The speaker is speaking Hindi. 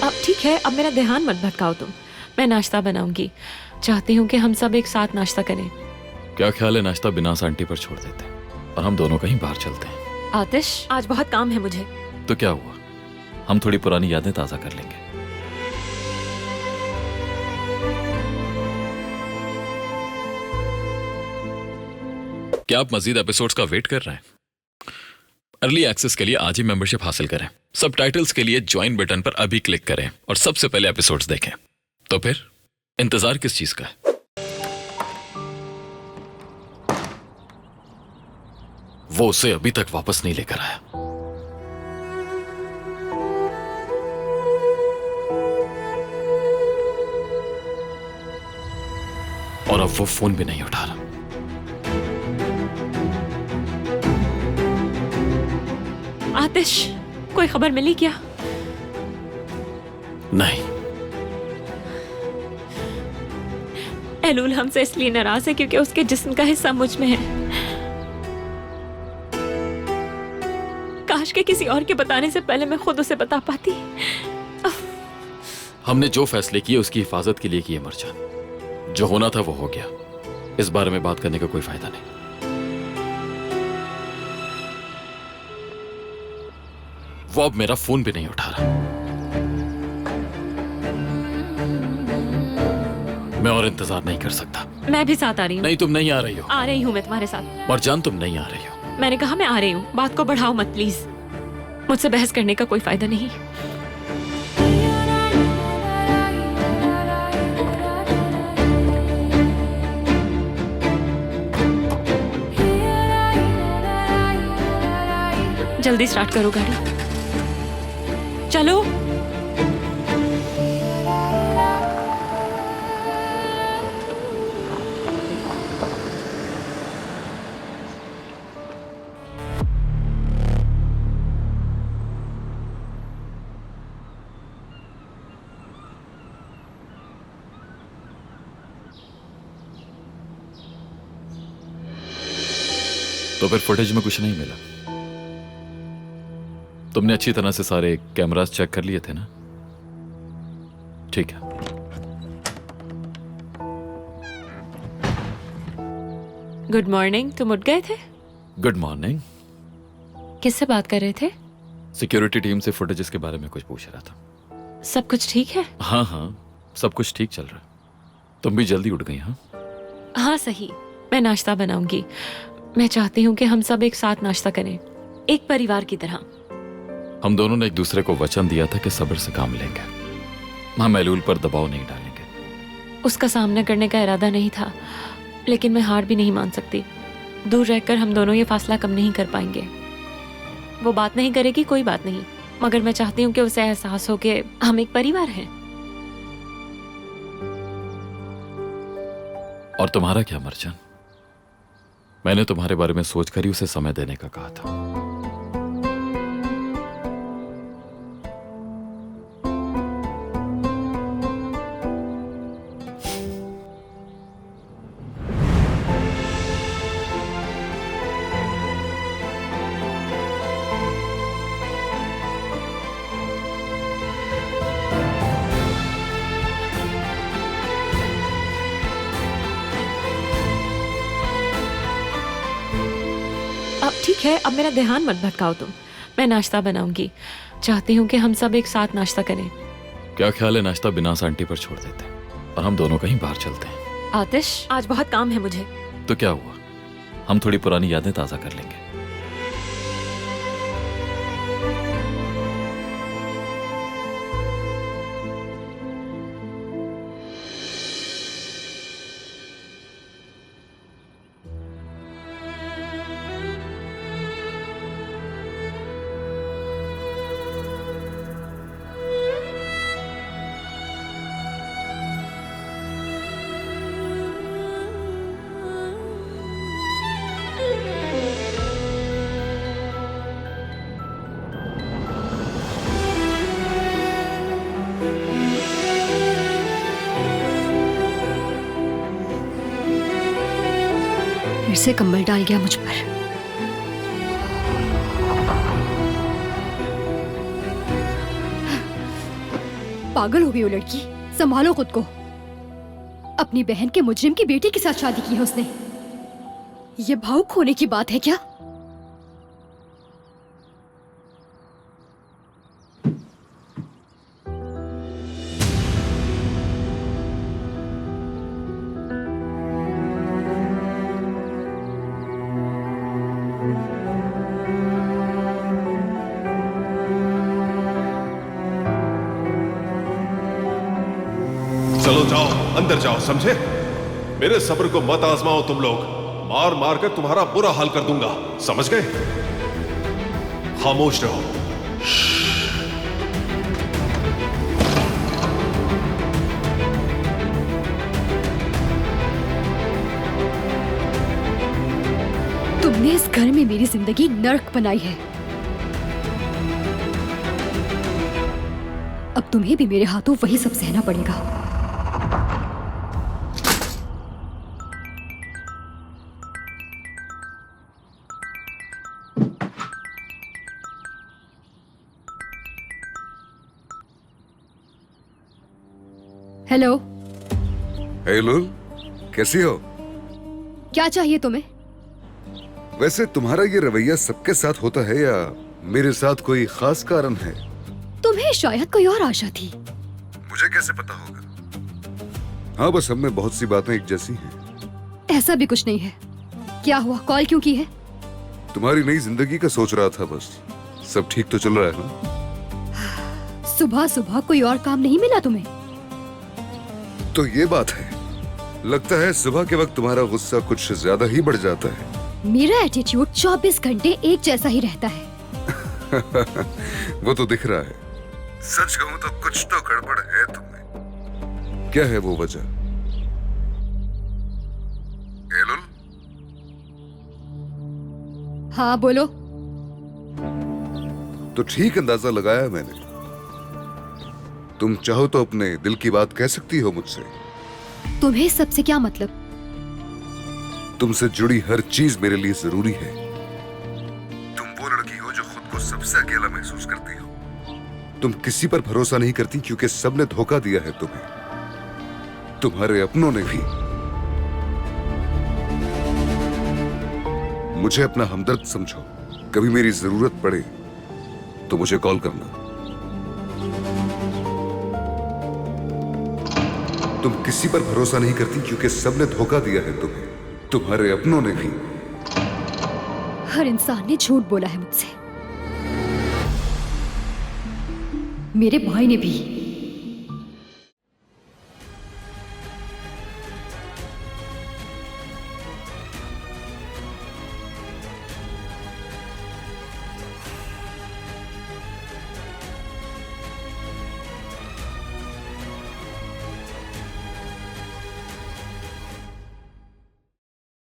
अब ठीक है, अब मेरा ध्यान मत भटकाओ तुम। मैं नाश्ता बनाऊंगी। चाहती हूँ कि हम सब एक साथ नाश्ता करें। क्या ख्याल है नाश्ता बिनास आंटी पर छोड़ देते हैं और हम दोनों कहीं बाहर चलते हैं? आतिश, आज बहुत काम है मुझे। तो क्या हुआ, हम थोड़ी पुरानी यादें ताजा कर लेंगे। क्या आप मजीद एपिसोड्स का वेट कर रहे हैं? अर्ली एक्सेस के लिए आज ही मेंबरशिप हासिल करें। सबटाइटल्स के लिए ज्वाइन बटन पर अभी क्लिक करें और सबसे पहले एपिसोड्स देखें। तो फिर इंतजार किस चीज का है? वो उसे अभी तक वापस नहीं लेकर आया। और अब वो फोन भी नहीं उठा रहा। आतिश, कोई खबर मिली क्या? नहीं। एलूल हमसे इसलिए नाराज है क्योंकि उसके जिस्म का हिस्सा मुझ में है। काश के किसी और के बताने से पहले मैं खुद उसे बता पाती। हमने जो फैसले किए उसकी हिफाजत के लिए किए मरजान। जो होना था वो हो गया। इस बारे में बात करने का कोई फायदा नहीं। वो अब मेरा फोन भी नहीं उठा रहा। मैं और इंतजार नहीं कर सकता। मैं भी साथ आ रही हूँ। नहीं, तुम नहीं आ रही हो। आ रही हूँ मैं तुम्हारे साथ। मरजान, तुम नहीं आ रही हो। मैंने कहा मैं आ रही हूँ। बात को बढ़ाओ मत प्लीज। मुझसे बहस करने का कोई फायदा नहीं। जल्दी स्टार्ट करो गाड़ी। चलो। तो फिर फुटेज में कुछ नहीं मिला? तुमने अच्छी तरह से सारे कैमरास चेक कर लिए थे ना? ठीक है। Good morning. तुम उठ गए थे? Good morning. किससे बात कर रहे थे? सिक्योरिटी टीम से फुटेजेस के बारे में कुछ पूछ रहा था। सब कुछ ठीक है? हाँ हाँ, सब कुछ ठीक चल रहा है। तुम भी जल्दी उठ गई? हाँ हाँ सही। मैं नाश्ता बनाऊंगी। मैं चाहती हूँ कि हम सब एक साथ नाश्ता करें, एक परिवार की तरह। हम दोनों ने एक दूसरे को वचन दिया था कि सब्र से काम लेंगे। हम एलूल पर दबाव नहीं डालेंगे। उसका सामना करने का इरादा नहीं था, लेकिन मैं हार भी नहीं मान सकती। दूर रहकर हम दोनों ये फासला कम नहीं कर पाएंगे। वो बात नहीं करेगी, कोई बात नहीं, मगर मैं चाहती हूँ कि उसे एहसास हो कि हम एक परिवार हैं। और तुम्हारा क्या मर्जान? मैंने तुम्हारे बारे में सोचकर ही उसे समय देने का कहा था। अब ठीक है, अब मेरा ध्यान मत भटकाओ तुम। मैं नाश्ता बनाऊंगी। चाहती हूँ कि हम सब एक साथ नाश्ता करें। क्या ख्याल है नाश्ता बिनास आंटी पर छोड़ देते हैं और हम दोनों कहीं बाहर चलते हैं? आतिश, आज बहुत काम है मुझे। तो क्या हुआ, हम थोड़ी पुरानी यादें ताजा कर लेंगे। फिर से कंबल डाल गया मुझ पर। पागल हो गई वो लड़की। संभालो खुद को। अपनी बहन के मुजरिम की बेटी के साथ शादी की है उसने। ये भावुक होने की बात है क्या? चलो जाओ, अंदर जाओ, समझे? मेरे सब्र को मत आजमाओ तुम लोग। मार मार कर तुम्हारा बुरा हाल कर दूंगा, समझ गए? खामोश रहो। तुमने इस घर में मेरी जिंदगी नर्क बनाई है। अब तुम्हें भी मेरे हाथों वही सब सहना पड़ेगा। हेलो। हेलो, कैसी हो? क्या चाहिए तुम्हें? वैसे तुम्हारा ये रवैया सबके साथ होता है या मेरे साथ कोई खास कारण है? तुम्हें शायद कोई और आशा थी। मुझे कैसे पता होगा? हाँ, बस हम में बहुत सी बातें एक जैसी हैं। ऐसा भी कुछ नहीं है। क्या हुआ, कॉल क्यों की है? तुम्हारी नई जिंदगी का सोच रहा था बस। सब ठीक तो चल रहा है ना? सुबह सुबह कोई और काम नहीं मिला तुम्हें? तो ये बात है। लगता है सुबह के वक्त तुम्हारा गुस्सा कुछ ज्यादा ही बढ़ जाता है। मेरा एटीट्यूड 24 घंटे एक जैसा ही रहता है। वो तो दिख रहा है। सच कहूं तो कुछ तो गड़बड़ है तुम्हें। क्या है वो वजह? एलुल? हाँ बोलो। तो ठीक अंदाजा लगाया मैंने। तुम चाहो तो अपने दिल की बात कह सकती हो मुझसे। तुम्हें सबसे क्या मतलब? तुमसे जुड़ी हर चीज मेरे लिए जरूरी है। तुम वो लड़की हो जो खुद को सबसे अकेला महसूस करती हो। तुम किसी पर भरोसा नहीं करती क्योंकि सबने धोखा दिया है तुम्हें, तुम्हारे अपनों ने भी। मुझे अपना हमदर्द समझो। कभी मेरी जरूरत पड़े तो मुझे कॉल करना। तुम किसी पर भरोसा नहीं करती क्योंकि सबने धोखा दिया है तुम्हें, तुम्हारे अपनों ने भी। हर इंसान ने झूठ बोला है मुझसे। मेरे भाई ने भी।